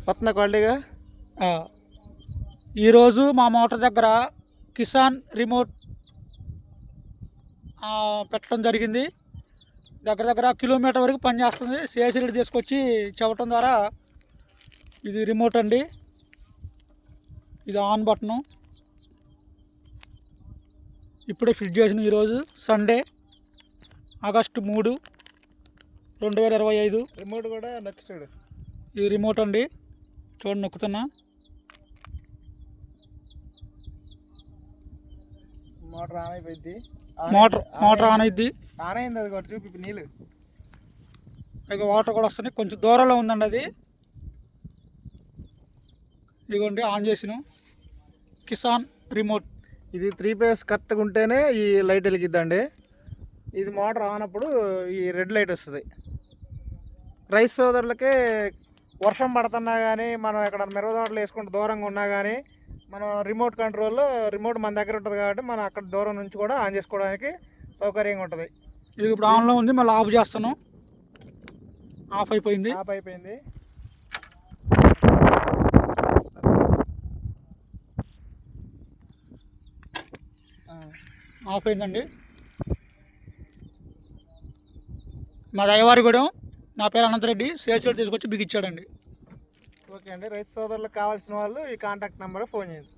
వస్తుందా క్వాలిటీగా? ఈరోజు మా మోటార్ దగ్గర కిసాన్ రిమోట్ పెట్టడం జరిగింది. దగ్గర దగ్గర కిలోమీటర్ వరకు పనిచేస్తుంది. సిఎస్ఎల్ తీసుకొచ్చి చెప్పడం ద్వారా ఇది రిమోట్ అండి. ఇది ఆన్ బటను. ఇప్పుడే ఫిట్ చేసిన. ఈరోజు సండే ఆగస్టు 3, 2025. రిమోట్ కూడా నొక్కి చూడు. ఇది రిమోట్ అండి. చూడండి, నొక్కుతున్నా. మోటార్ ఆన్ అయిపోయింది. మోటార్ ఆన్ అయింది. ఆన్ అయింది. అది కూడా చూపి నీళ్ళు. ఇక వాటర్ కూడా వస్తున్నాయి. కొంచెం దూరంలో ఉందండి అది. ఇదిగోండి, ఆన్ చేసిన కిసాన్ రిమోట్. ఇది 3 ఫేస్ కరెక్ట్గా ఉంటేనే ఈ లైట్ వెలిగిద్దండి. ఇది మోటార్ ఆన్ అప్పుడు ఈ రెడ్ లైట్ వస్తుంది. రైస్ సోదరులకే వర్షం పడుతున్నా కానీ, మనం ఎక్కడ మిరపతోటలు వేసుకుంటూ దూరంగా ఉన్నా కానీ, మనం రిమోట్ కంట్రోల్లో రిమోట్ మన దగ్గర ఉంటుంది కాబట్టి మనం అక్కడ దూరం నుంచి కూడా ఆన్ చేసుకోవడానికి సౌకర్యంగా ఉంటుంది. ఇది ఇప్పుడు ఆన్లో ఉంది. మళ్ళీ ఆఫ్ చేస్తాను. ఆఫ్ అయిపోయింది. ఆఫ్ అయిందండి. మా దయవారిగూడెం. నా పేరు అనంతరెడ్డి. సిఎస్ఎల్ తీసుకొచ్చి బిగిచ్చాడండి. ఓకే అండి. రైతు సోదరులకు కావాల్సిన వాళ్ళు ఈ కాంటాక్ట్ నెంబర్ ఫోన్ చేయండి.